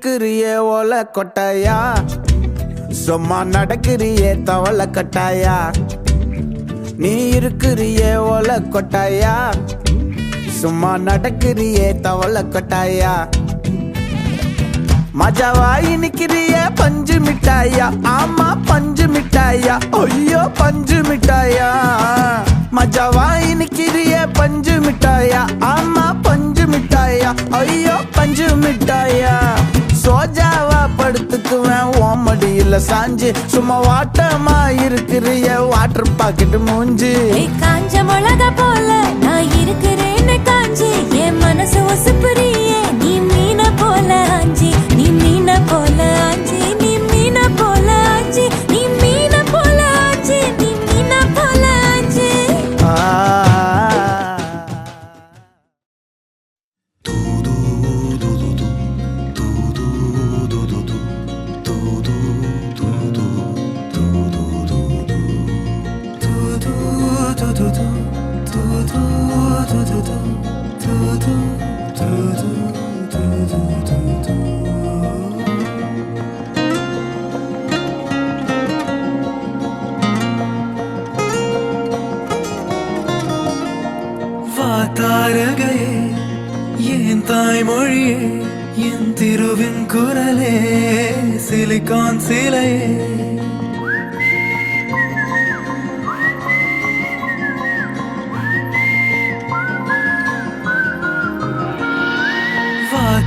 இருக்கிறியே ஓலை கொட்டாயா, சும்மா நடக்கிறியே தவளை கட்டாயா. நீ இருக்கிறியே ஓலை கொட்டாயா, சும்மா நடக்கிறியே தவளை கொட்டாயா. மஜாவாய் நிக்கிறிய பஞ்சு மிட்டாயா, ஆமா பஞ்சு மிட்டாயா, ஐயோ பஞ்சு மிட்டாயா. மஜாவாய் நிக்கிறிய பஞ்சு மிட்டாயா, ஆமா பஞ்சு மிட்டாயா, ஐயோ பஞ்சு மிட்டாயா. சோஜாவா படுத்துக்குவேன் ஓமடியில சாஞ்சு, சும்மா வாட்டமா இருக்கிறிய வாட்டர் பாக்கெட் மூஞ்சி. காஞ்ச மிளகா போல நான் இருக்கிறேன்னு காஞ்சி, என் மனசு ஒசுப்புறியே நீ மீன போல ஆஞ்சி. நீ மீன போல ஆஞ்சி, நீ மீன போல ஆஞ்சி, நீ மீன போல ஆஞ்சி, நீ மீன போல ஆஞ்சி. தாரகையே என் தாய்மொழியே, என் திருவின் குரலே, சிலிகான் சிலையே.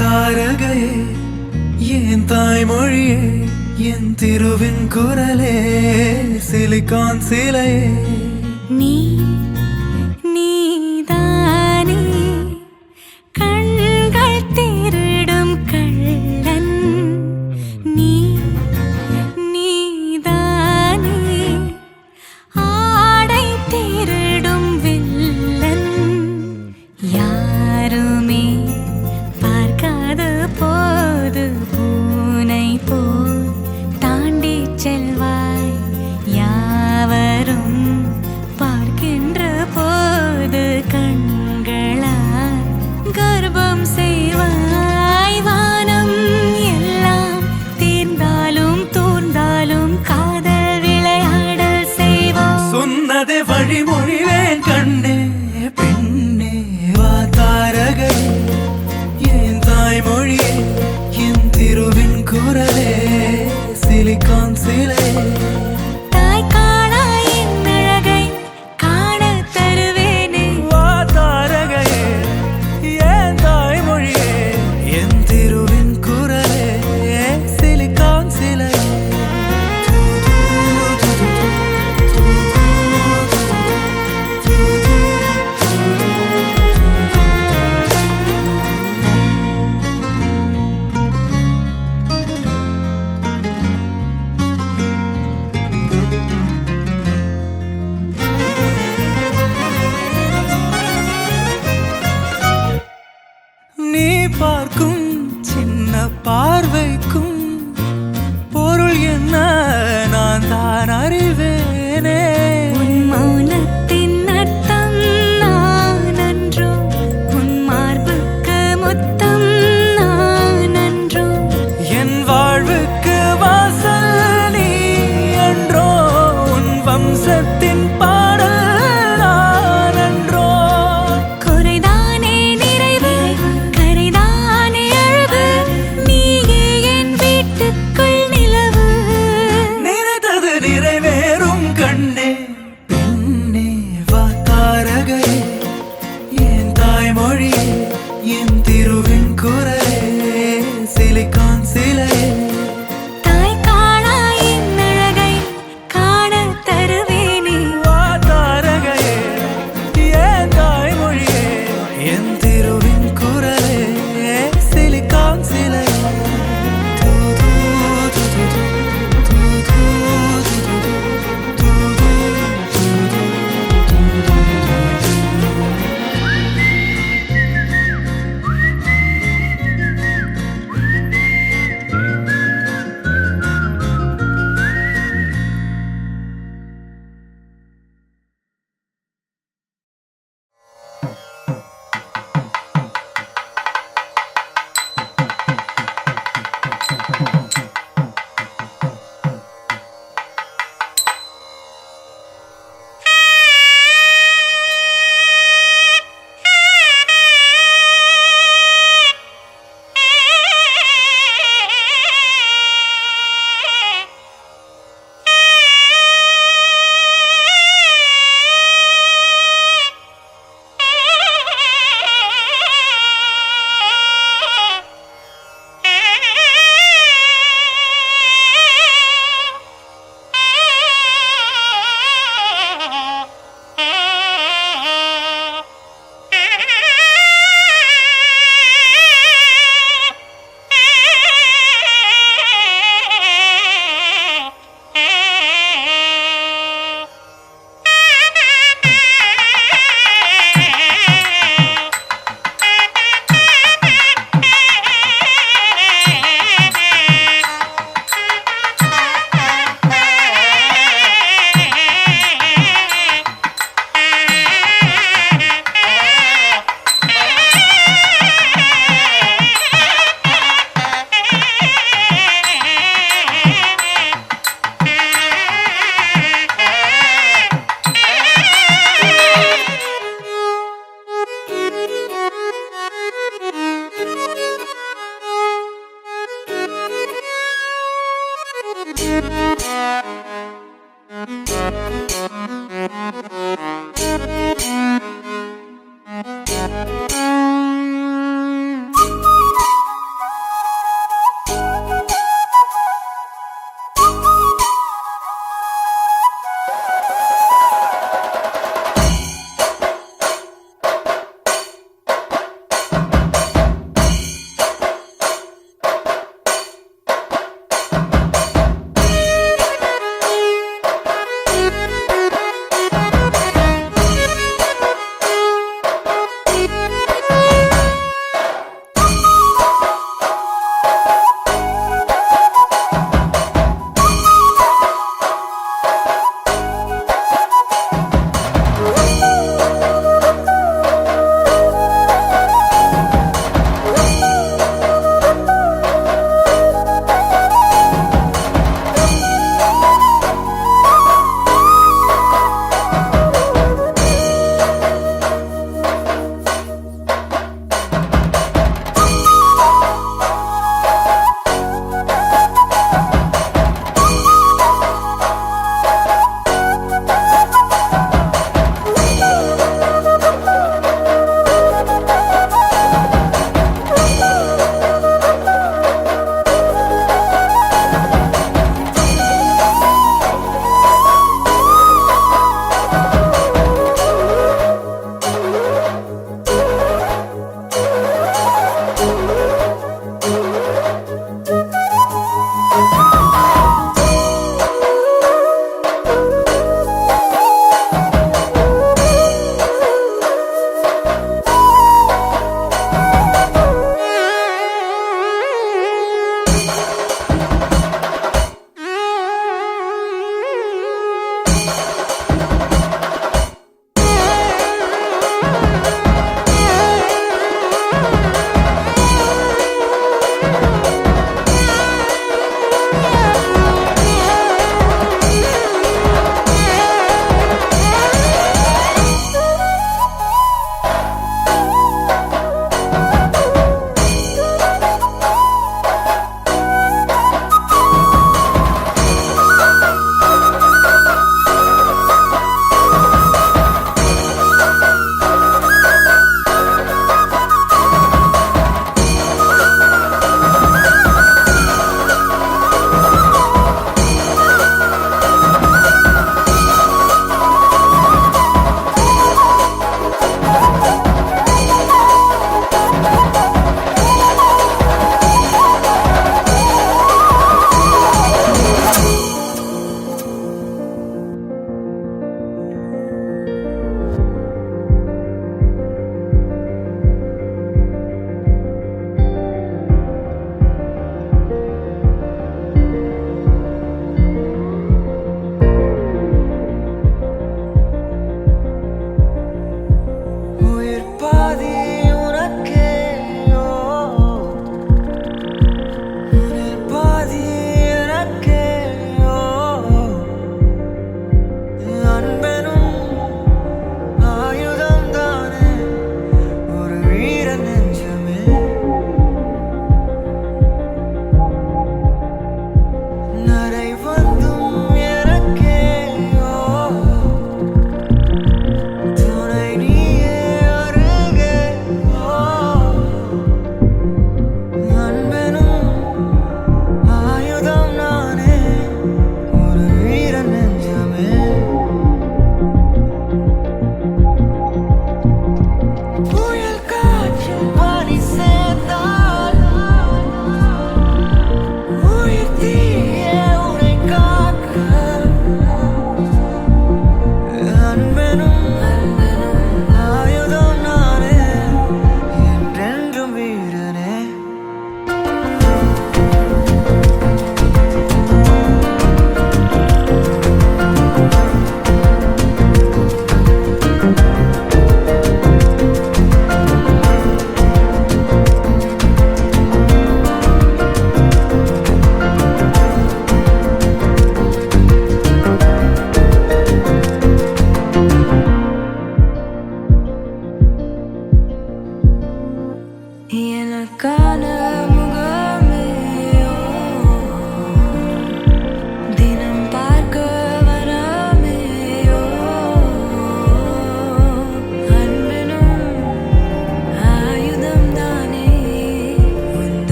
தாரகையே என் தாய்மொழியே, என் திருவின் குரலே, சிலிகான் சிலையே. நீ வழிமொழிவேன் கண்ணே பெண்ணே. வா தாரகை என் தாய்மொழியே, என் திருவின் குரலே, சிலிகான் சிலை.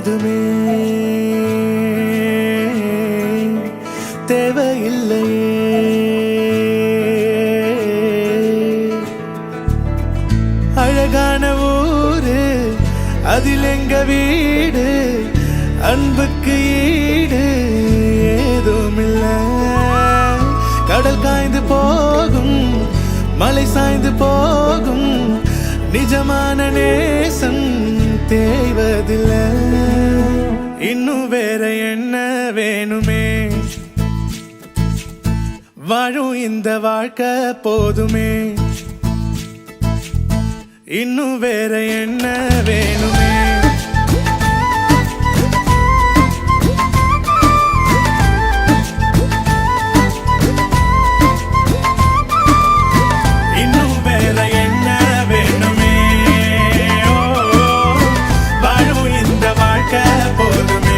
ஏதுமே தேவையில்லையே. அழகான ஊரு அதில் எங்க வீடு, அன்புக்கு ஈடு ஏதுமில்ல. கடல் காய்ந்து போகும், மலை சாய்ந்து போகும், நிஜமான நேசம் தேய்வதில்லை. இன்னும் வேற என்ன வேணுமே, வாழும் இந்த வாழ்க்கை போதுமே. இன்னும் வேற என்ன வேணுமே. இன்னும் வேற என்ன வேணுமே. ஓ, வாழும் இந்த வாழ்க்கை போதுமே.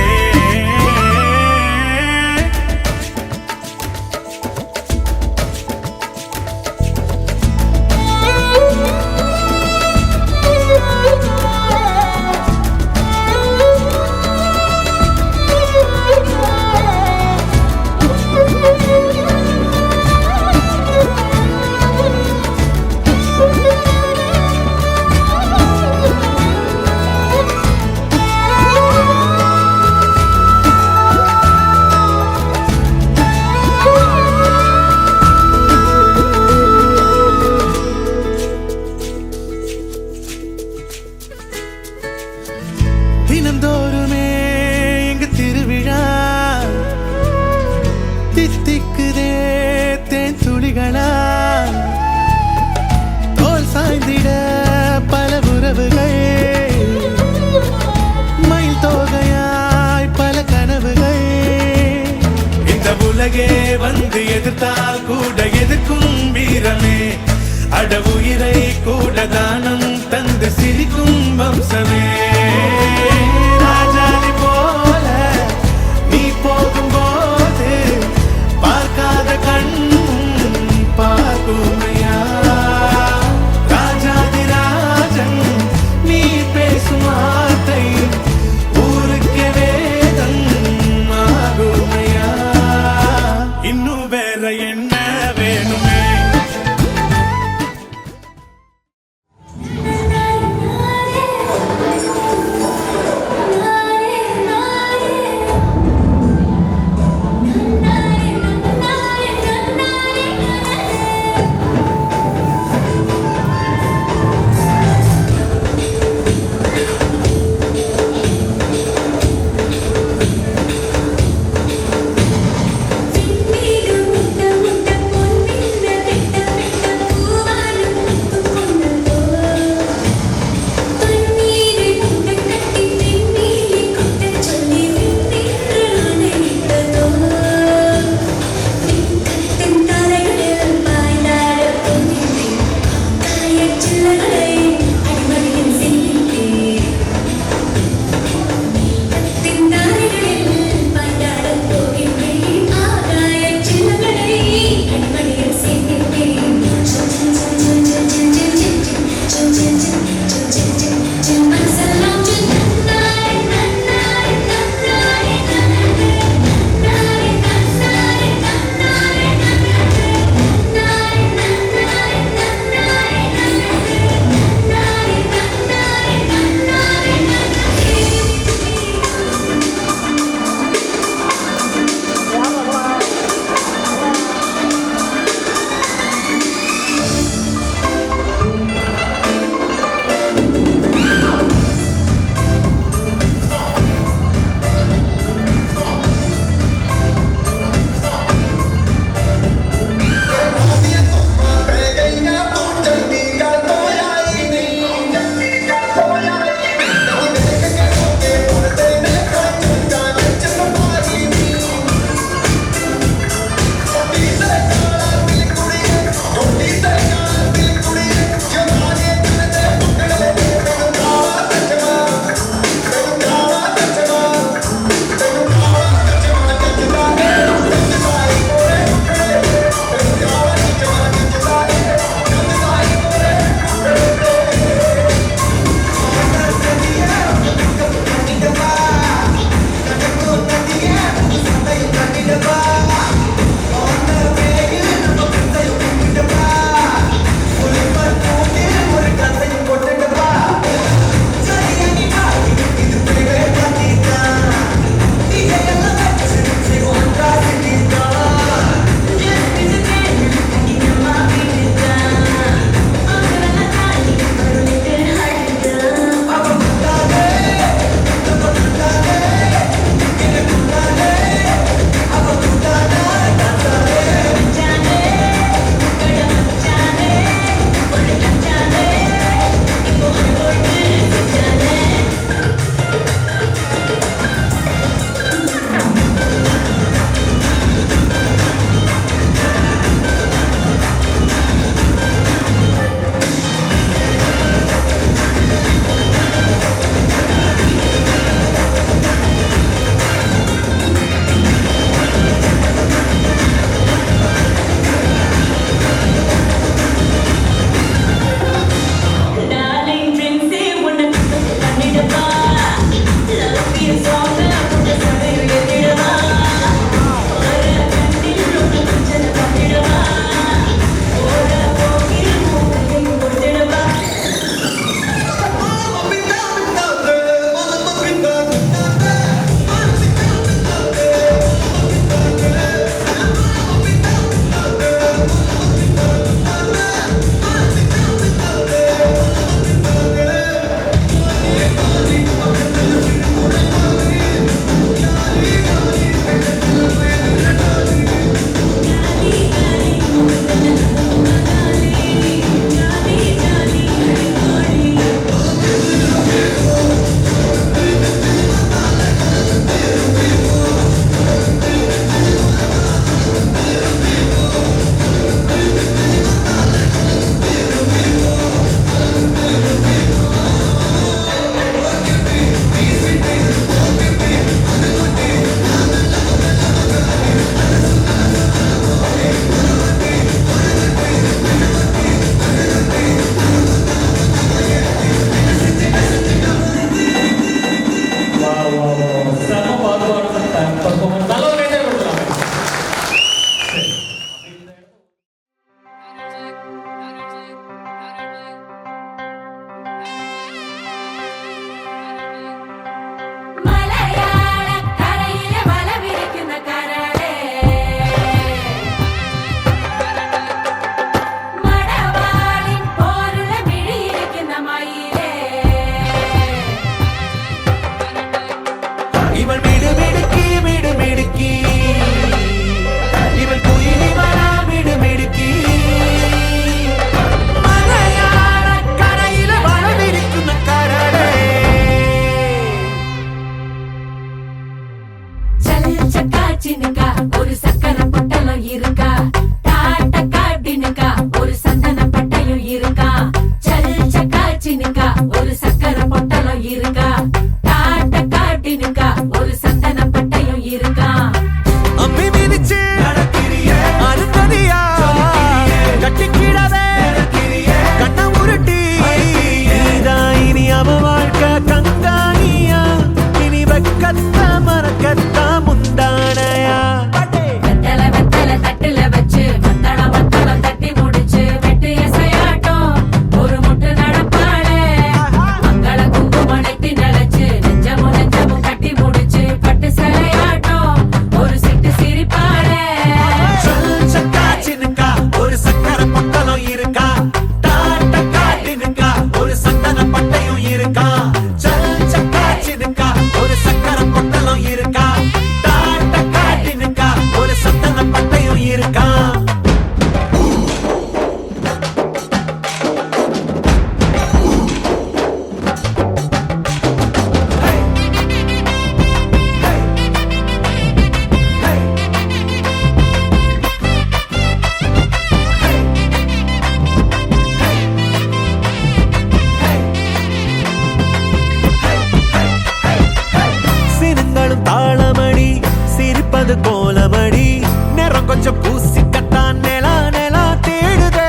கொஞ்சம் பூசிக்கத்தான் நிலா நிலா தேடுதே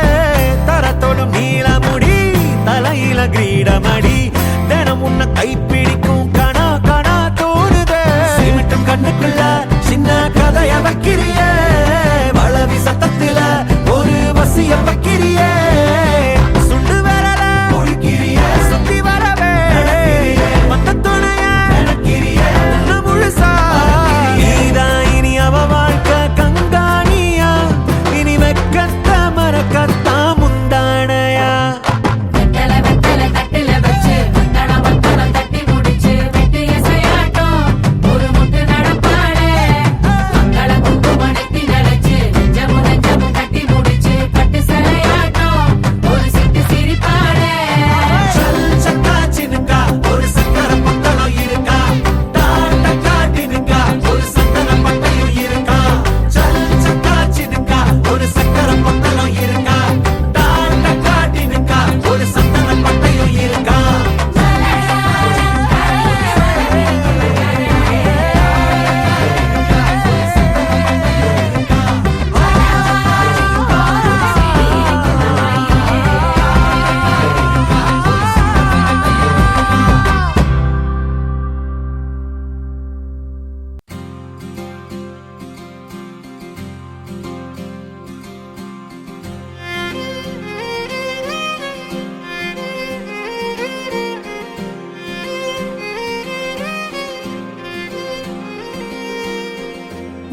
தரத்தோடும் நீல முடி தலையில கிரீடமடி தினம் உன்னை கைப்பிடிக்கும் கணா கணா தோணுதே சிமிட்டும் கண்ணுக்குள்ள சின்ன கதைய வைக்கிறிய வளவி சத்தத்துல ஒரு வசிய வைக்கிறியே சுண்டு வரல ஒழிக்கிறிய சுத்தி வரவே மத்த துணைய நினைக்கிறிய முழுசா நீதான் இனி அவ வாழ்க்கை கங்காணியா இனி வெக்கத்த மறக்கத்தான் முந்தானையா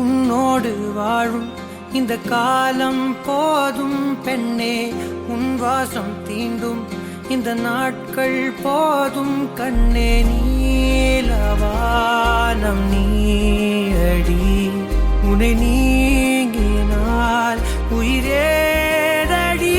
உன்னோடு வாழும் இந்த காலம் போதும் பெண்ணே உன் வாசம் தீண்டும் இந்த நாட்கள் போதும் கண்ணே நீலவானம் நீயடி உன்னை நீங்கினால் உயிரேதடி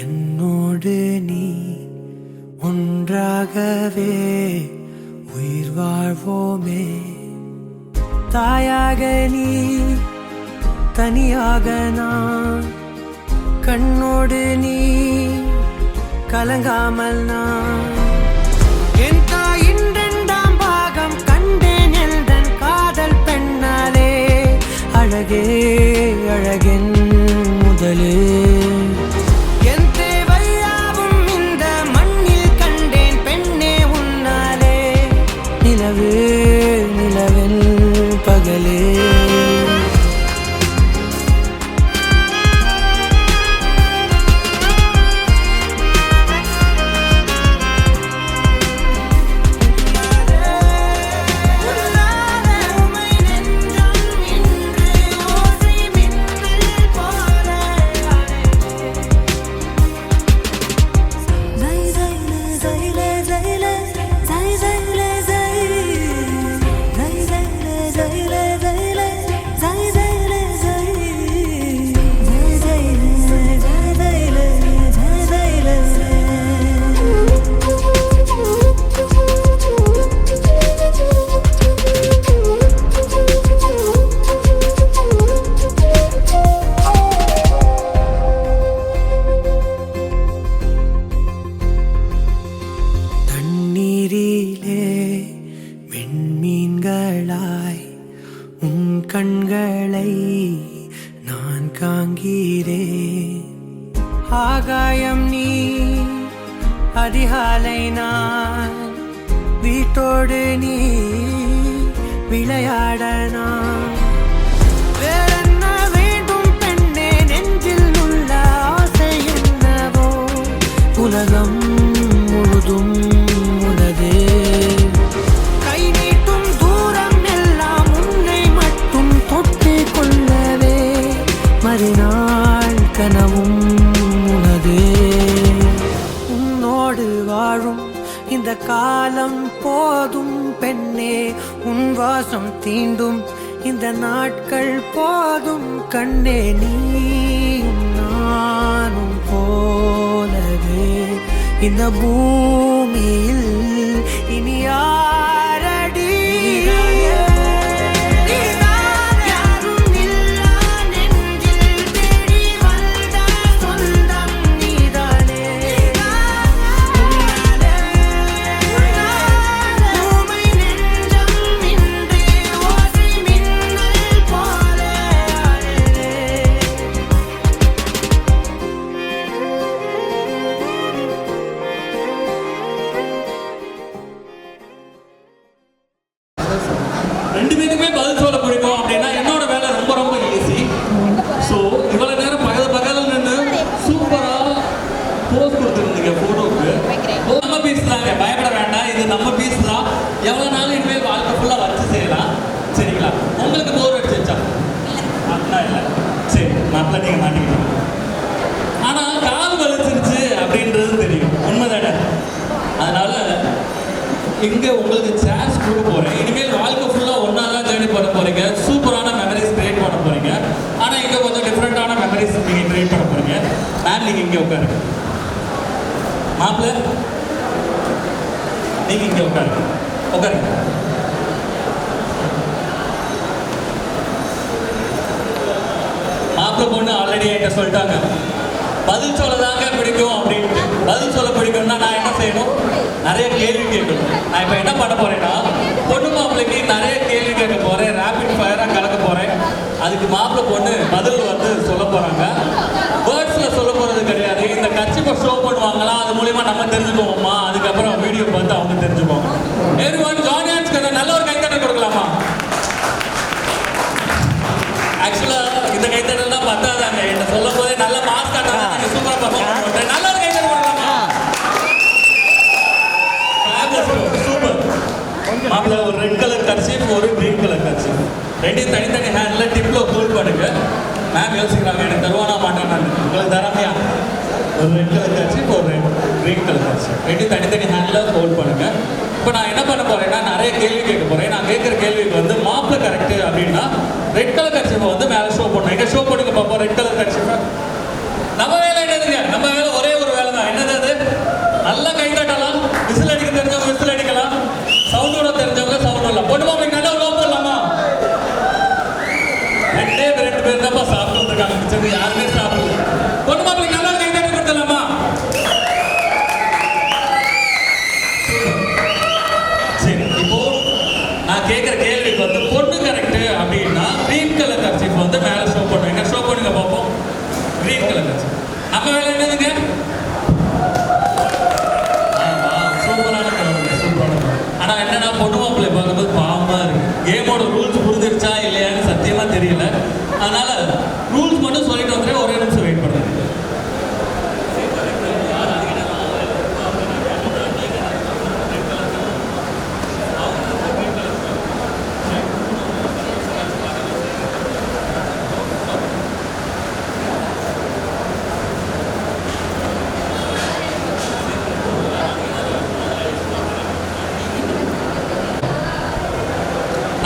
என்னோடு நீ ஒன்றாகவே உயிர் வாழ்வோமே தாயாக நீ தனியாக நான் கண்ணோடு நீ கலங்காமல் நான் என் தாயின் 2ஆம் பாகம் கண்டேன் எந்தன் காதல் பெண்ணாலே அழகே அழகென் முதலே என் தேவையாவும் இந்த மண்ணில் கண்டேன் பெண்ணே உன்னாலே நிலவே நிலவென் பகலே கண்களை நான் காண்கிறேன் ஆகாயம் நீ அதிகாலை நான் வீட்டோடு நீ விளையாடனா வேறென்ன வேண்டும் பெண்ணே நெஞ்சில் உள்ள ஆசை என்னவோ உலகம் முழுதும் உனதே கை நீட்டும் தூரம் எல்லாம் உன்னை மட்டும் தொட்டு கொள்ளவே மறுநாள் கனவும் உனதே உன்னோடு வாழும் இந்த காலம் போதும் பெண்ணே உன் வாசம் தீண்டும் இந்த நாட்கள் போதும் கண்ணே நீயும் நானும் போலவே இந்த பூமியில் இனி யாரடி யாரும் இல்லா நெஞ்சில் தேடி வந்த சொந்தம் நீதானே ஊமை நெஞ்சம் இன்றி ஓசை மின்னல் போல ரெண்டு பேருக்குமே பதில் சொல்ல பிடிக்கும் அப்படின்னா என்னோட வேலை ரொம்ப ரொம்ப ஈஸி. ஸோ இவ்வளோ நேரம் பக்கத்தில் நின்று சூப்பராக போஸ் கொடுத்துருந்தீங்க ஃபோட்டோவுக்கு. நம்ம பீஸ் தாங்க, பயப்பட வேண்டாம், இது நம்ம பீஸ் தான். எவ்வளோ நாள் இனிமேல் வாழ்க்கை ஃபுல்லாக வச்சு செய்யலாம். சரிங்களா? உங்களுக்கு போர் அடிச்சிச்சா? அப்படின்னா இல்லை. சரி, மாப்பிள்ள நீங்கள் மாட்டிக்கிட்டீங்க. ஆனால் கால் வலிச்சிருச்சு அப்படின்றது தெரியும், உண்மைதானே? அதனால இங்கே உங்களுக்கு சான்ஸ் கொடுக்க போகிறேன். இனிமேல் வாழ்க்கை ஃபுல்லாக ஒன்றா தான் ஜேர்னி பண்ண போகிறீங்க. சூப்பரான மெமரிஸ் கிரியேட் பண்ண போகிறீங்க. ஆனால் இங்கே கொஞ்சம் டிஃப்ரெண்ட்டான மெமரிஸ் நீங்கள் கிரியேட் பண்ண போகிறீங்க. மேம் நீங்கள் இங்கே உட்காருங்க. மாப்பிள்ள நீங்கள் இங்கே உட்காருங்க. உட்காருங்க. மாப்பிள்ள பொண்ணு ஆல்ரெடி என்கிட்ட சொல்லிட்டாங்க பதில் சொல்லதாங்க பிடிக்கும் அப்படின்ட்டு. பதில் சொல்ல பிடிக்கும்னா நான் என்ன செய்யணும்? நிறைய கேள்வி கேட்கணும். நான் இப்போ என்ன பண்ண போறேன்னா பொண்ணு மாப்பிள்ளைக்கு நிறைய கேள்வி கேட்க போறேன். ரேபிட் ஃபயராக கலக்க போறேன். அதுக்கு மாப்பிள்ளை பொண்ணு பதில் வந்து சொல்ல போறாங்க. வேர்ட்ஸில் சொல்ல போறது கிடையாது. இந்த கட்சிப்பை ஷோ பண்ணுவாங்களா, அது மூலியமா நம்ம தெரிஞ்சுக்குவோமா, அதுக்கப்புறம் வீடியோ பார்த்து அவங்க தெரிஞ்சுக்குவாங்க. எவ்ரிவன் ஜாயின் ஹேண்ட்ஸ் கதை நல்ல ஒரு கைத்தட்டல் கொடுக்கலாமா? ஆக்சுவலாக இந்த கைத்தட்டல் தான் பத்தாதாங்க. என்ன சொல்லும் போதே நல்ல மார்க்ஸ் காட்டாங்க. சூப்பராக பர்ஃபார்ம் பண்ணுறேன். நல்ல ஒரு கைத்தட்டல் கொடுக்கலாமா? சூப்பர். மாப்பிள்ள ஒரு ரெட் கலர் கர்ச்சீஃப், ஒரு கிரீன் கலர் கர்ச்சீஃப், ரெண்டையும் தனித்தனி ஹேண்டில் டிப்பில் ஹோல்ட் பண்ணுங்க. மேம் யோசிக்கிறாங்க எனக்கு தருவானா மாட்டானா. உங்களுக்கு தராமையா? ஒரு ரெட் கலர் கர்ச்சீஃப், ஒரு கிரீன் கலர் கர்ச்சீஃப், ரெண்டையும் தனித்தனி ஹேண்டில் ஹோல்ட் பண்ணுங்க. இப்போ நான் என்ன பண்ண போறேன்னா நிறைய கேள்வி கேட்க போறேன். நான் கேட்குற கேள்விக்கு வந்து மாப்பிள்ள கரெக்ட் அப்படின்னா ரெட் கலர் கர்ச்சீஃபை வந்து மேலே ஷோ பண்ணுறேன். எங்கே ஷோ பண்ணுங்க பார்ப்போம். ரெட் கலர் கர்ச்சீஃபை. நம்ம வேலை என்னதுங்க? நம்ம வேலை ஒரே ஒரு வேலை தான். என்னது அது? நல்லா கை தட்டலாம். விசில் அடிக்க தெரிஞ்சவங்க விசில் அடிக்கலாம். சவுண்ட் விட தெரிஞ்சவங்க சவுண்ட் விடலாம். பொண்ணு மாப்பிளைக்கு நல்லா லோ போடலாமா? ரெண்டு பேர் தான் சாப்பிட்டு வந்துருக்காங்க. மிச்சது யாருமே சாப்பிடல. பொண்ணு மாப்பிளைக்கு நல்லா கை தட்டி கொடுத்துடலாமா? சரி, இப்போ நான் கேட்குற கேள்விக்கு வந்து பொண்ணு கரெக்ட் அப்படின்னா கிரீன் கலர் கர்ச்சீஃப் வந்து மேலே ஷோ பண்ணுவீங்க. ஷோ பண்ணுங்க பார்ப்போம். Green colour kerchief. நம்ம வேலை என்னதுங்க? சூப்பரான கலர், சூப்பரான கலர். ஆனால் என்னன்னா பொண்ணு மாப்பிள்ளை பார்க்கும்போது பாவமாக இருக்கு. கேமோட ரூல்ஸ் புரிஞ்சிருச்சா இல்லையான்னு சத்தியமாக தெரியல. அதனால ரூல்ஸ் மட்டும் சொல்லிட்டு வந்துட்டு ஒரே நிமிஷம் வெயிட் பண்ணுறேன்.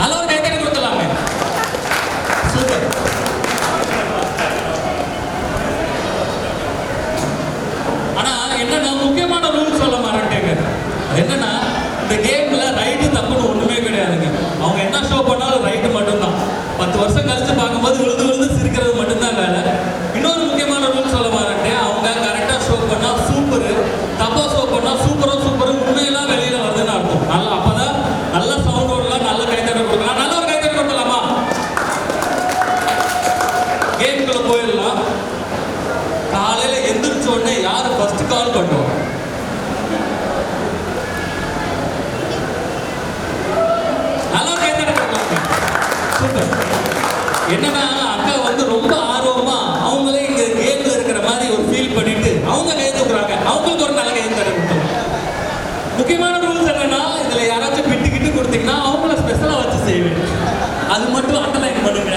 நல்ல ஒரு கைத்தடி கொடுத்துடலாமே. சூப்பர். சூப்பர். என்னன்னா அக்கா வந்து ரொம்ப ஆர்வமா அவங்களே இங்க கேம்ல இருக்கிற மாதிரி ஒரு ஃபீல் பண்ணிட்டு அவங்க கை தூக்குறாங்க. அவங்களுக்கு ஒரு நல்ல கை தரணும். முக்கியமான ரூல்ஸ் என்னன்னா இதுல யாராச்சும் பிட்டுக்கிட்டு கொடுத்தீங்கன்னா அவங்கள ஸ்பெஷலா வச்சு செய்வேன். அது மட்டும் அண்டர்லைன் பண்ணுங்க.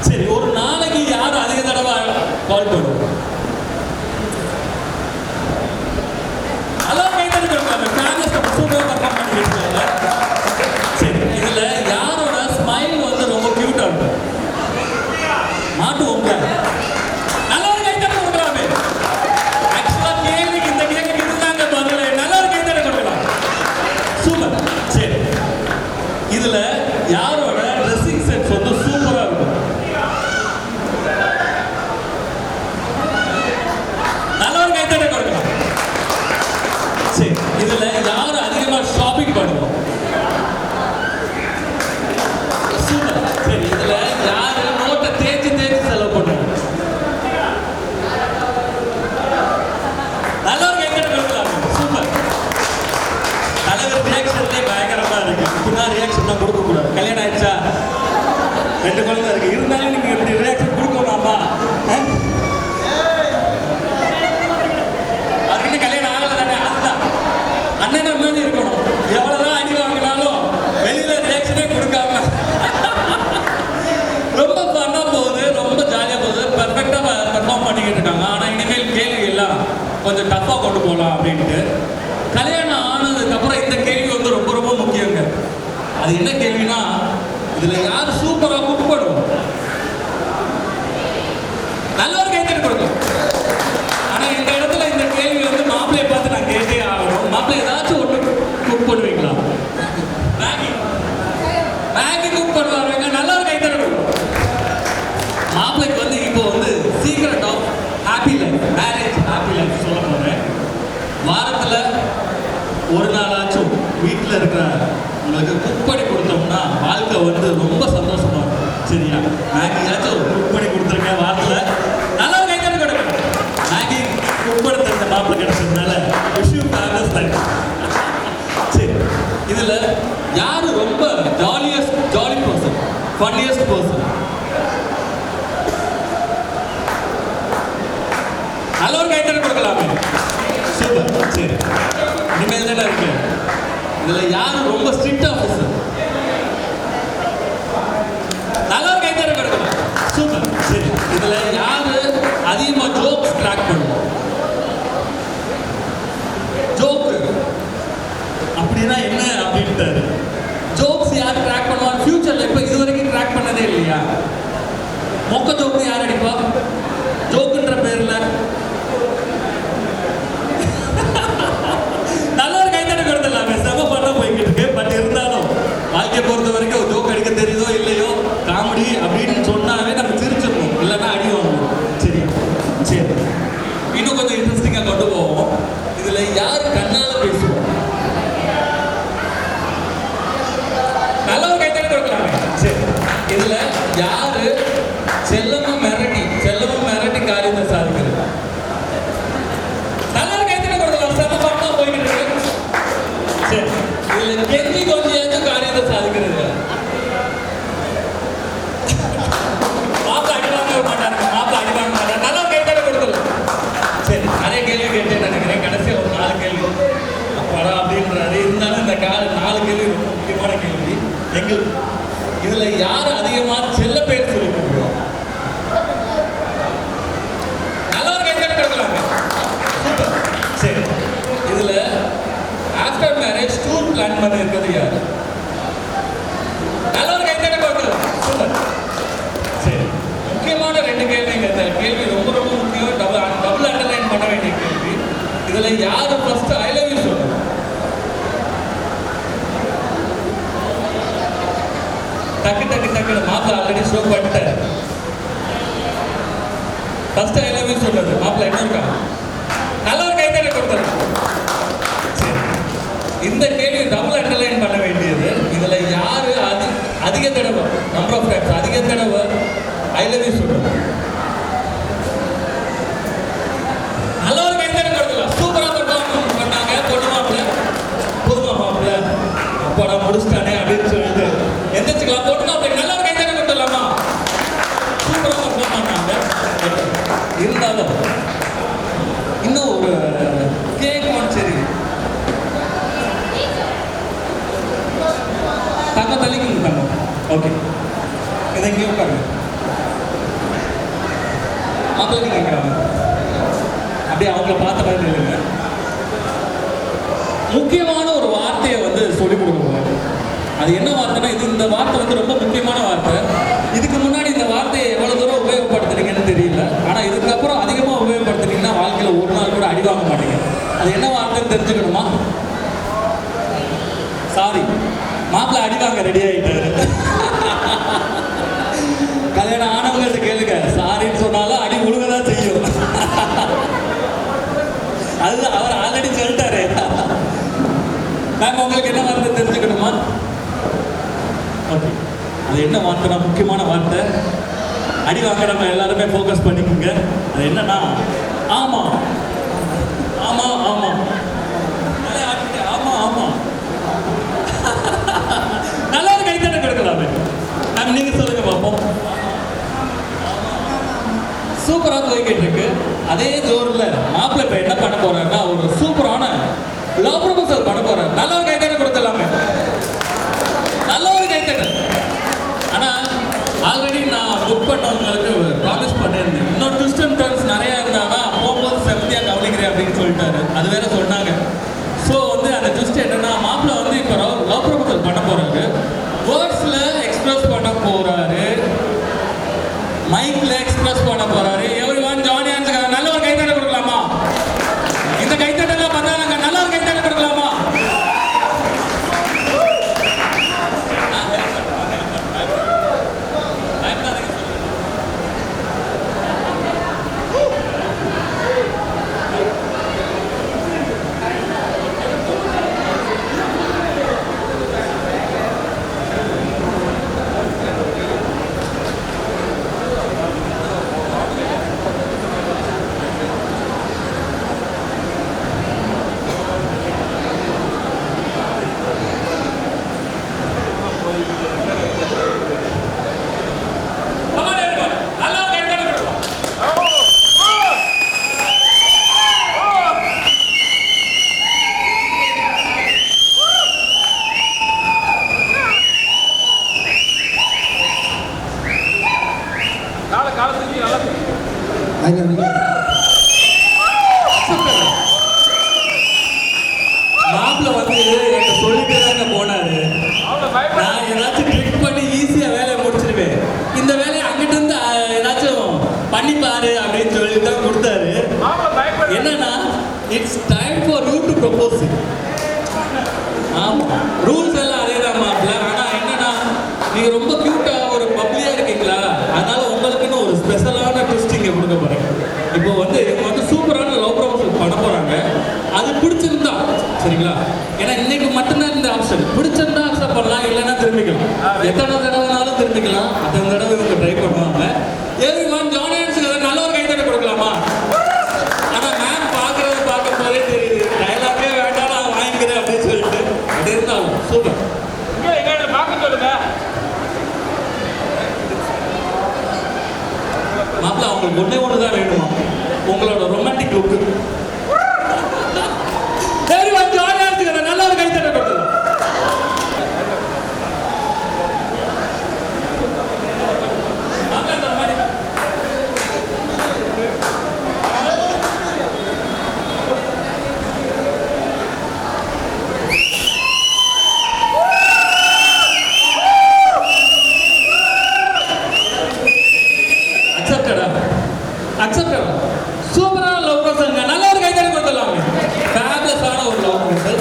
சரி, ஒரு நாளைக்கு யார் அதிக தடவை கால் பண்ணுவோம்? ஹலோ கை தடுக்கிறாங்க. சூப்பராக பர்ஃபார்ம் பண்ணிருக்காங்க. சரி, இதுல யாரோட ஸ்மைல் வந்து ரொம்ப கியூட்டா இருக்கும்? மாட்டுவோங்க. நல்ல ஒரு கை தட்டு கொடுக்கலாமே. ஆக்சுவலா கேள்விக்கு இந்த கேள்விக்கு இதுதாங்க பதில். நல்ல ஒரு கை தட்டு கொடுக்கலாம். சூப்பர். சரி, இதுல யாரோட ட்ரெஸ்ஸிங் சென்ஸ் வந்து சூப்பரா இருக்கும்? நல்ல ஒரு கை தட்டு கொடுக்கலாம். சரி, இதுல யார் அதிகமா ஷாப்பிங் பண்ணுவோம்? சூப்பர். சரி, இதுல யாரு நோட்டை தேய்ச்சி செலவு பண்ணுவோம்? நல்ல ஒரு கை கொடுக்கலாம். சூப்பர். தலைவர் ரியாக்ஷன்லேயே பயங்கரமா இருக்கு. இப்படிதான் ரியாக்ஷன் தான் கொடுக்க கூடாது. கல்யாணம் ஆயிடுச்சா, 2 குழந்தை இருக்கு, இருந்தாலும் நீங்க எப்படி ரியாக்ஷன் கொடுக்கணும்ப்பா? அதுக்கு கல்யாணம் ஆகல தானே? அதுதான் அண்ணன் மாதிரி இருக்கணும். எவ்வளவுதான் அடி வாங்கினாலும் வெளியில ரியாக்ஷனே கொடுக்காம ரொம்ப ஃபன்னா போகுது, ரொம்ப ஜாலியா போகுது, பெர்ஃபெக்டா பெர்ஃபார்ம் பண்ணிக்கிட்டு இருக்காங்க. ஆனா இனிமேல் கேள்வி எல்லாம் கொஞ்சம் டஃபா கொண்டு போகலாம் அப்படின்ட்டு. கல்யாணம் ஆனதுக்கு அப்புறம் இந்த கேள்வி வந்து ரொம்ப ரொம்ப முக்கியங்க. அது என்ன கேள்வினா, இதுல யார் சூப்பரா குக் பண்ணுவோம்? நல்ல ஒரு கைத்தறி கொடுக்கும். ஆனா இந்த இடத்துல இந்த கேள்வி வந்து மாப்பிள்ளையை பார்த்து நான் கேட்டே ஆகணும். மாப்பிள்ளை ஏதாச்சும் ஒன்று குக் பண்ணுவீங்களா? மேகி குக் பண்ணுவாங்க. நல்ல ஒரு கைத்தறி கொடுக்கும். மாப்பிள்ளைக்கு வந்து இப்போ வந்து secret of happy life, marriage happy life சொல்ல போறேன். வாரத்துல ஒரு நாளாச்சும் வீட்டில் இருக்கிற உங்களுக்கு குக் பண்ணி கொடுத்தோம்னா வாழ்க்கை வந்து ரொம்ப சந்தோஷமா இருக்கும். சரியா? மேகியாச்சும் குக் பண்ணி கொடுத்துருங்க வாரத்துல. நல்லா ஒரு கைத்தறி கொடுக்கணும். மேகி குக் பண்ண தெரிஞ்ச மாப்பிள்ளை கிடைச்சதுனால விஷயம் ஃபேமஸ் லைஃப். சரி, இதுல யாரு ரொம்ப ஜாலி பர்சன், ஃபன்னியஸ்ட் பர்சன்? நல்ல ஒரு கைத்தறி கொடுக்கலாமே. சூப்பர். சரி, இனிமேல் தானே இருக்கு. இதுல யாரு ரொம்ப ஸ்ட்ரிக்ட் ஆஃபீஸர்? நல்ல ஒரு கைத்தறி கொடுக்கலாம். சூப்பர். சரி, இதுல யாரு அதிகமா ஜோக்ஸ் கிராக் பண்ணுவோம்? ஜோக்கு அப்படின்னா என்ன அப்படின்ட்டாரு. ஜோக்ஸ் யார் கிராக் பண்ணுவாங்க ஃபியூச்சர்ல? இப்ப இது வரைக்கும் கிராக் பண்ணதே இல்லையா? மொக்க ஜோக்கு யார் அடிப்பா? ஜோக்குன்ற பேர்ல நல்ல ஒரு கைத்தறி கொடுத்துடலாமே. செம பண்ண போய்கிட்டு இருக்கு. பட் இருந்தாலும் வாழ்க்கையை பொறுத்த வரைக்கும் ஜோக் அடிக்க தெரியுதோ இல்லையோ, காமெடி அப்படின்னு சொன்னாவே நம்ம சிரிச்சிடணும், இல்லைன்னா அடி வாங்கணும். சரி சரி, இன்னும் கொஞ்சம் இன்ட்ரெஸ்டிங்கா கொண்டு போவோம். இதுல யார் கண்ணால பேசுவோம்? நல்ல ஒரு கைத்தறி கொடுக்கலாமே. சரி, இதுல யாரு செல்லமா மிரட்டி காரியத்தை சாதிக்கிறது? நல்ல ஒரு கைத்தறி கொடுக்கலாம். செம பண்ணா போய்கிட்டு இருக்கு. சரி, இதுல கெஞ்சி கொஞ்சம் காரியத்தை சாதிக்கிறது. மாப்பிள்ள அடிவாங்க மாட்டாருங்க. நல்ல ஒரு கைத்தறி கொடுக்கலாம். சரி, நிறைய கேள்வி கேட்டேன்னு நினைக்கிறேன். கடைசியாக ஒரு 4 கேள்வி படம் அப்படின்றாரு. இருந்தாலும் இந்த 4 கேள்வி ரொம்ப முக்கியமான கேள்வி. இதுல யார் அதிகமா செல்ல பேர் சொல்லி கூப்பிடுவோம்? நல்ல ஒரு கைத்தறி கொடுக்கலாங்க. சூப்பர். சரி, இதுல ஆஃப்டர் மேரேஜ் டூர் பிளான் பண்ணி இருக்கிறது யாரு? நல்ல ஒரு கைத்தறி கொடுக்கலாம். சூப்பர். சரி, முக்கியமான 2 கேள்விங்க. இந்த கேள்வி ரொம்ப ரொம்ப முக்கியம். டபுள் அண்டர்லைன் பண்ண வேண்டிய கேள்வி. இதுல யாரு ஃபர்ஸ்ட் ஐ லவ் யூ சொல்லுங்க? டக்கு மாப்பிள்ள ஆல்ரெடி ஷோ பண்ணிட்டாரு. ஃபர்ஸ்ட் ஐ லவ் யூ சொல்றது மாப்பிள்ள என்ன இருக்கா? நல்ல ஒரு கைத்தறி கொடுத்தாரு. சரி, இந்த கேள்வி டபுள் அண்டர்லைன் பண்ண வேண்டியது. இதுல யாரு அதிக தடவை நம்பர் ஆஃப் டைம்ஸ் அதிக தடவை ஐ லவ் யூ சொல்றது? நல்ல ஒரு கைத்தறி கொடுக்கலாம். சூப்பரா பெர்ஃபார்ம் பண்ணாங்க. பொண்ணு மாப்பிள்ள போதுமா மாப்பிள்ள அப்பாடா முடிச்சிட்டானே அப்படின்னு சொல்லிட்டு எந்திரிச்சுக்கலாம். பொண்ணு மாப்பிள்ள நல்ல ஒரு கைத்தறி ஓகே, இதை இங்கே உட்காருங்க. மாப்பிள்ளை நீங்கள் கேட்குறாங்க அப்படியே அவங்கள பார்த்த மாதிரி இல்லைங்க. முக்கியமான ஒரு வார்த்தையை வந்து சொல்லிக் கொடுக்குறாங்க. அது என்ன வார்த்தைன்னா, இந்த வார்த்தை வந்து ரொம்ப முக்கியமான வார்த்தை. இதுக்கு முன்னாடி இந்த வார்த்தையை எவ்வளோ தூரம் உபயோகப்படுத்துறீங்கன்னு தெரியல. ஆனால் இதுக்கப்புறம் அதிகமாக உபயோகப்படுத்துனீங்கன்னா வாழ்க்கையில் ஒரு நாள் கூட அடி வாங்க மாட்டீங்க. அது என்ன வார்த்தைன்னு தெரிஞ்சுக்கணுமா? சாரி. மாப்பிள்ளை அடி வாங்க ரெடி ஆகிட்டாரு. கல்யாணம் ஆனவங்கள்ட்ட கேளுங்க, சாரின்னு சொன்னாலும் அடி முழுகதான் செய்யும். அதுதான் அவர் ஆல்ரெடி சொல்லிட்டாரு. மேம், உங்களுக்கு என்ன வார்த்தை தெரிஞ்சுக்கணுமா? ஓகே, அது என்ன வார்த்தைனா, முக்கியமான வார்த்தை. அடி வாங்க நம்ம எல்லாருமே ஃபோக்கஸ் பண்ணிக்கோங்க. அது என்னன்னா, ஆமா ஆமா ஆமா ஆமா ஆமா. நல்லா ஒரு கைத்தட்ட கொடுக்கலாமே. மேம் நீங்க சொல்லுங்க பார்ப்போம். சூப்பராக போய்கிட்டு இருக்கு. அதே ஜோர்ல மாப்பிள்ளை இப்போ என்ன பண்ண போறாருன்னா, ஒரு சூப்பரான லவ் ப்ரொபோசல் பண்ண போறாரு. நல்ல ஒரு கைத்தட்ட கொடுத்துடலாமே. நல்ல ஒரு கைத்தட்ட. ஆனா ஆல்ரெடி நான் புக் பண்ணவங்களுக்கு ப்ராமிஸ் பண்ணியிருந்தேன், இன்னொரு ட்விஸ்ட் அண்ட் டர்ன்ஸ் நிறைய இருந்தாங்கன்னா போகும்போது செவந்தியா கவனிக்கிறேன் அப்படின்னு சொல்லிட்டாரு. அது வேற சொன்னாங்க. ஸோ வந்து அந்த ட்விஸ்ட் என்னன்னா, மாப்பிள்ளை வந்து இப்போ லவ் ப்ரொபோசல் பண்ண போறாரு. வேர்ட்ஸ்ல எக்ஸ்பிரஸ் பண்ண போறாரு, மைக்ல எக்ஸ்பிரஸ் பண்ண போறாரு. Everyone join hands. நல்ல ஒரு கைத்தட்ட கொடுக்கலாமா? இந்த கைத்தட்டெல்லாம் பண்ணாங்க. நல்ல ஒரு கைத்தட்ட கொடுக்கலாமா? மாப்பிள்ள வந்து என்கிட்ட சொல்லிட்டு தாங்க போனாரு. நான் ஏதாச்சும் ட்ரிக் பண்ணி ஈஸியா வேலையை முடிச்சிருவேன். இந்த வேலையை அங்கிட்ட இருந்து ஏதாச்சும் பண்ணி பாரு அப்படின்னு சொல்லி தான் கொடுத்தாரு. என்னன்னா, it's time for you to propose. ஆமா, ரூல்ஸ் எல்லாம் அதே தான் மாப்பிள்ள. ஆனா என்னன்னா, நீங்க ரொம்ப கியூட்டா ஒரு பப்ளியா இருக்கீங்களா, அதனால உங்களுக்குன்னு ஒரு ஸ்பெஷலான ட்விஸ்ட் இங்க கொடுக்க போறேன். இப்போ வந்து இவங்க வந்து சூப்பரான லவ் ப்ரொபோசல் பண்ண போறாங்க. அது பிடிச்சிருந்தா சரிங்களா? ஏன்னா இன்னைக்கு மட்டும்தான் இந்த ஆப்ஷன். பிடிச்சிருந்தா அக்செப்ட் பண்ணலாம், இல்லைன்னா திரும்பிக்கலாம். எத்தனை தடவைனாலும் திரும்பிக்கலாம். அத்தனை தடவை இவங்க ட்ரை பண்ணுவாங்க. Everyone join hands. நல்ல ஒரு கைத்தட்ட கொடுக்கலாமா? ஆனா மேம் பார்க்கும் போதே தெரியுது, டைலாக்கே வேண்டாம் நான் வாங்கிக்கிறேன் அப்படின்னு சொல்லிட்டு. அது இருந்தாலும் சூப்பர். மாப்பிள்ள அவங்களுக்கு ஒன்னே ஒன்று தான் வேணுமா, உங்களோட ரொமான்டிக் லுக்கு. நல்ல ஒரு கைத்தட்ட கொடுக்கலாம். அக்செப்டடா? சூப்பரான லவ் ப்ரொபோசல்ங்க. நல்ல ஒரு கைத்தட்ட கொடுத்துடலாமே. ஃபேபுலஸான ஒரு லவ் ப்ரொபோசல்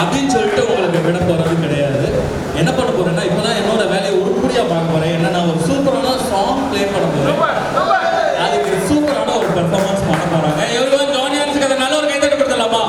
அப்படின்னு சொல்லிட்டு உங்களுக்கு விட போறது கிடையாது. என்ன பண்ண போறேன்னா, இப்போதான் என்னோட வேலையை உருப்படியா பார்க்க போறேன். என்ன, நான் ஒரு சூப்பரான சாங் பிளே பண்ண போறேன். அதுக்கு சூப்பரான ஒரு பெர்ஃபார்மன்ஸ் பண்ண போறாங்க. Everyone join hands. அதை நல்ல ஒரு கைத்தட்ட கொடுத்துடலாமா?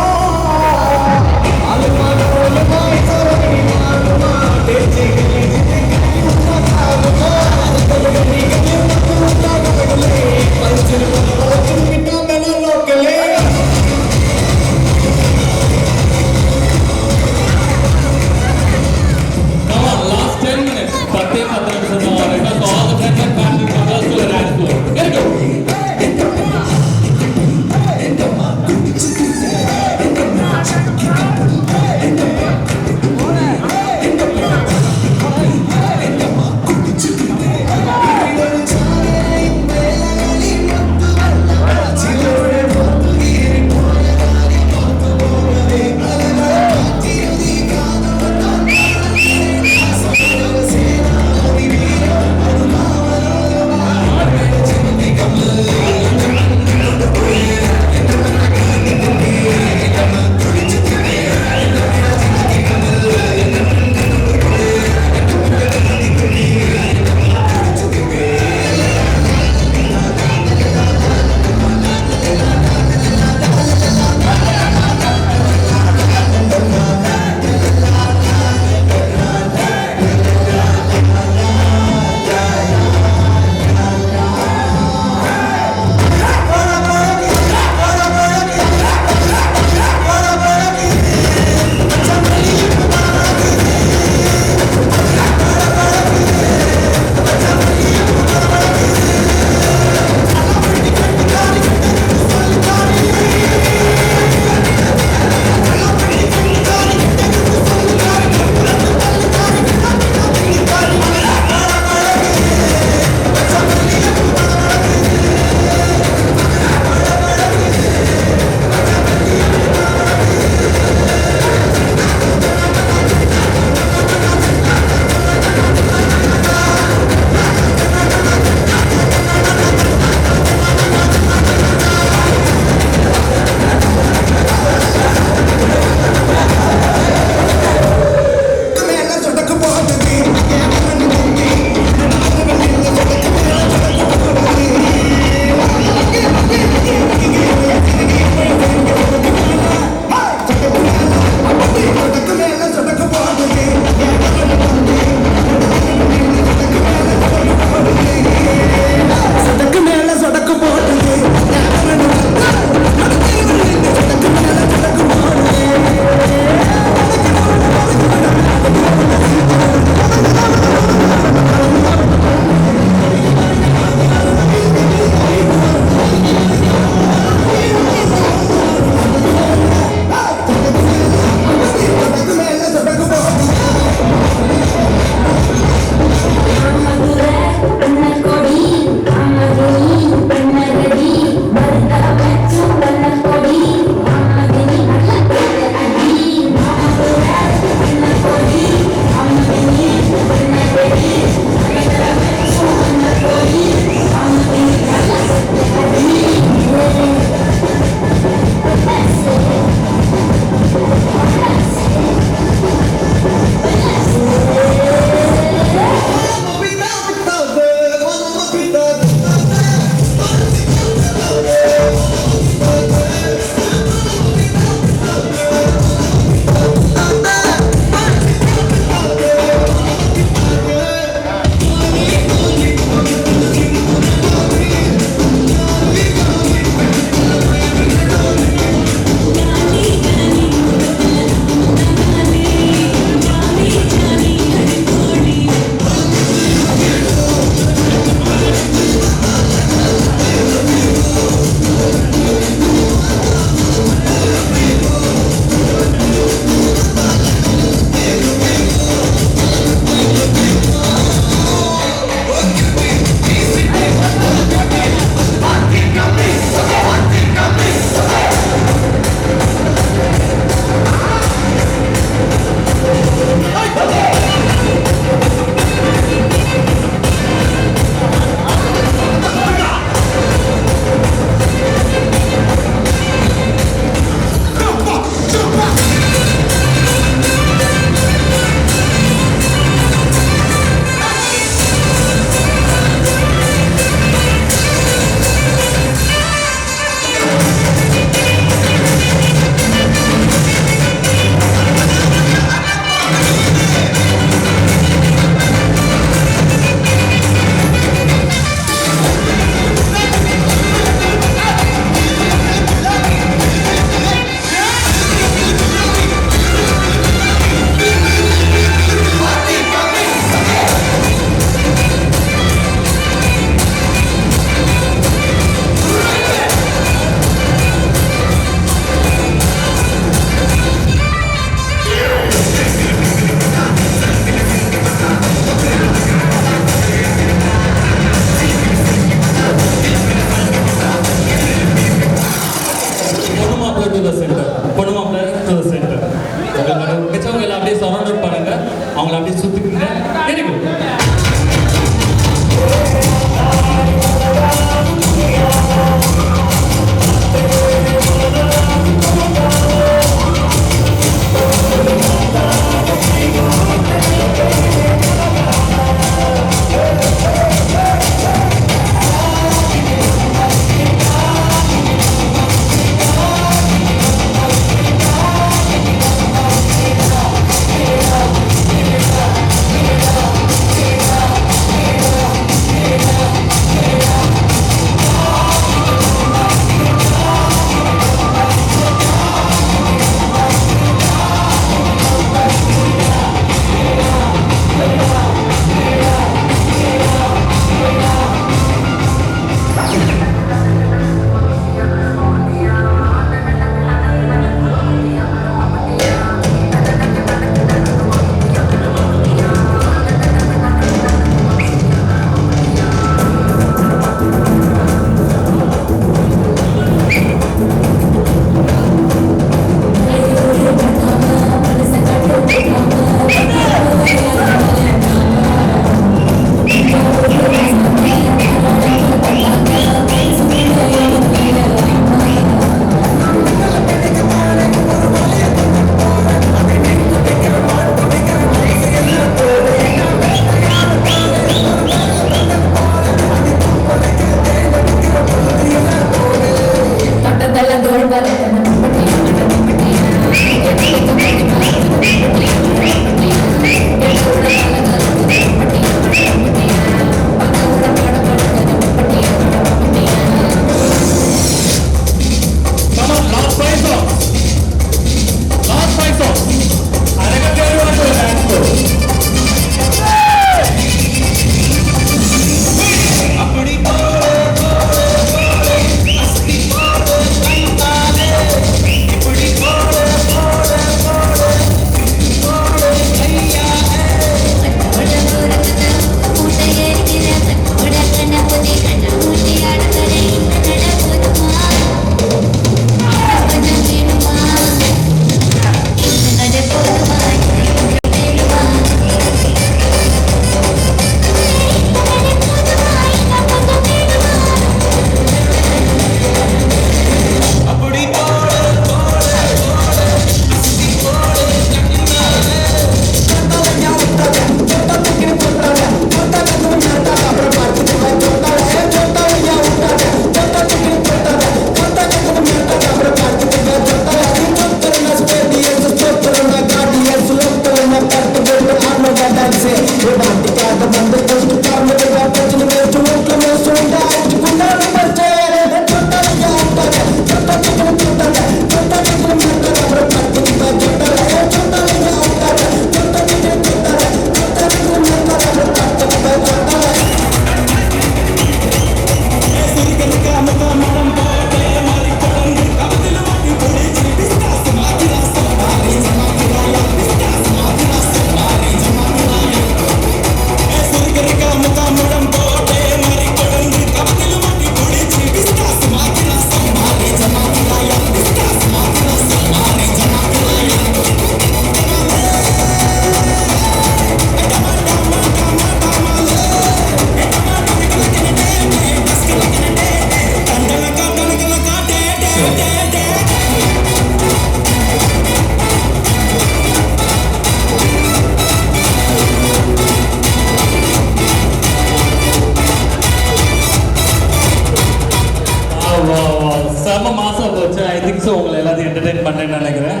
என்டர்டெயின் பண்ணுறேன்னு நினைக்கிறேன்.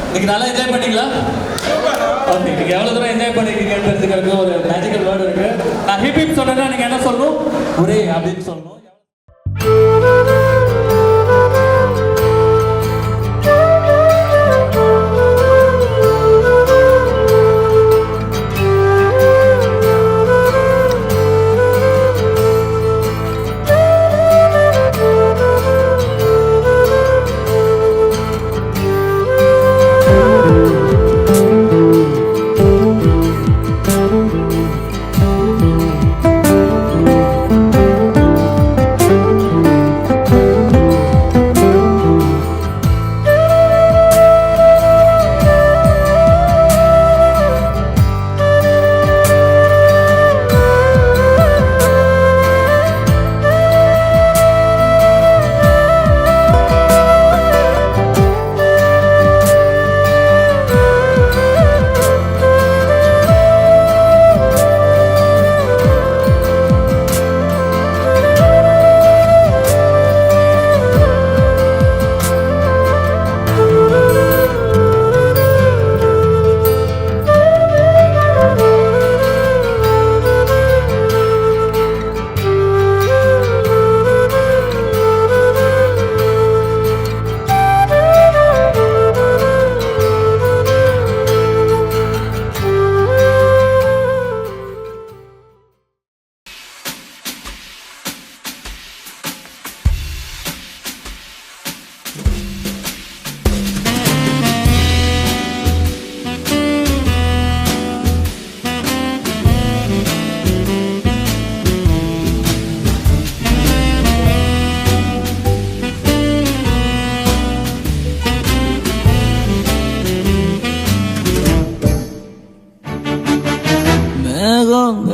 இன்னைக்கு நல்லா என்ஜாய் பண்ணீங்களா? ஓகே, நீங்கள் எவ்வளோ தூரம் என்ஜாய் பண்ணிருக்கீங்கன்றதுக்கு ஒரு மேஜிக்கல் வேர்டு இருக்கு. நான் ஹிப் ஹிப் சொன்னேன்னா நீங்கள் என்ன சொல்லணும்? ஒரே அப்படின்னு சொல்லணும்.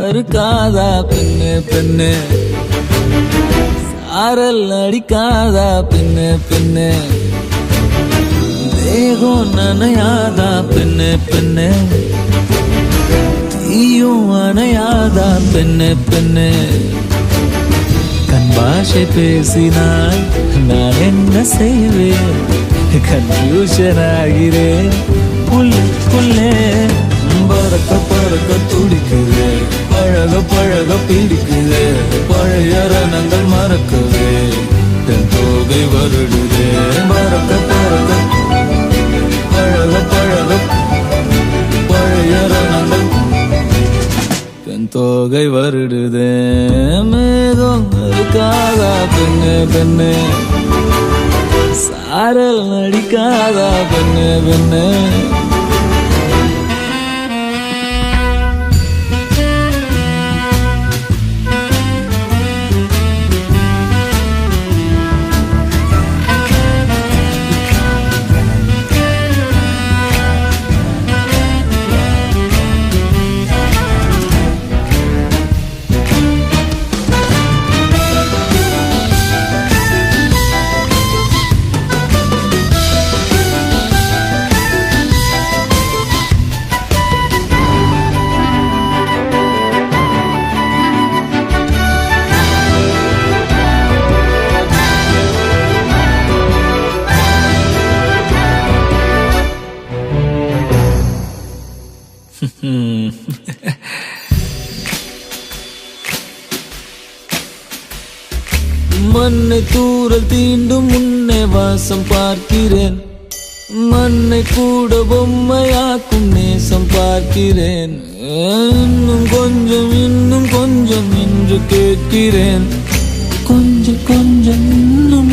இருக்காதா பெண்ணு பெண்ணு, சாரல் அடிக்காதா பெண்ணு பெண்ணு, தேகம் நனையாதா பெண்ணு பெண்ணு, தீயும் அணையாதா பெண்ணு பெண்ணு. கண் பாஷை பேசினால் நான் என்ன செய்வேன், கன்ஃபியூஷன் ஆகிறேன் உள்ளுக்குள்ளே. பறக்க பறக்க துடிக்குது, பழக பழக பிடிக்குது, பழைய ரணங்கள் மறக்குது, தன் தோகை வருடுது. பறக்க பறக்க பழக பழக பழைய ரணங்கள் தன் தோகை வருடுது. மேகம் இருக்காதா பெண்ணு பெண்ணு, சாரல் நடிக்காதா பெண்ணு பெண்ணு. மண்ணை தூரல் தீண்டும் முன்னே வாசம் பார்க்கிறேன், மண்ணை கூட பொம்மையாக்கும் நேசம் பார்க்கிறேன். இன்னும் கொஞ்சம் என்று கேட்கிறேன், கொஞ்சம் கொஞ்சம் இன்னும்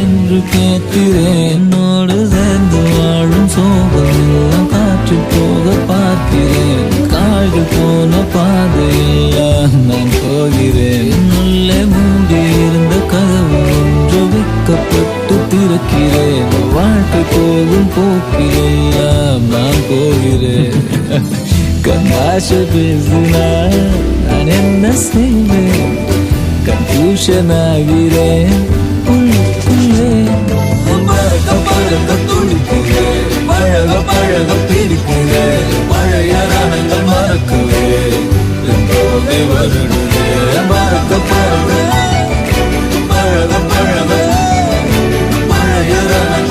என்று கேட்கிறேன். என்னோடு சேர்ந்து வாழும் சோகம் எல்லாம் காற்றில் போக பார்க்கிறேன், கால்கள் போன பாதையெல்லாம் நான் போகிறேன். உள்ளே மூடி இருந்த கதவு ஒன்று வைக்கப்பட்டு திறக்கிறேன், வாழ்க்கை போகும் போக்கிலெல்லாம் நான் போகிறேன். கண்ணாச பேசினால் நான் என்ன செய்வேன், கன்ஃபியூஷன் ஆகிறேன் உள்ளுக்குள்ளே. பழக பழக துடிக்கிறேன், பழக பழக பிடிக்கிறேன், பழைய ரணங்கள் மறக்கவே போதை வருடுதே. பறக்க பறக்க பழக பழக பழைய ரணங்கள்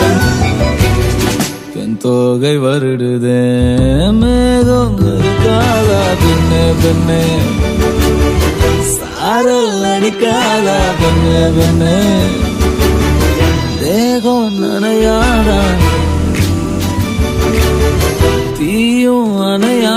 பெண்ணே பெண்ணே தேகம் நனையாதா தீயும் அணையா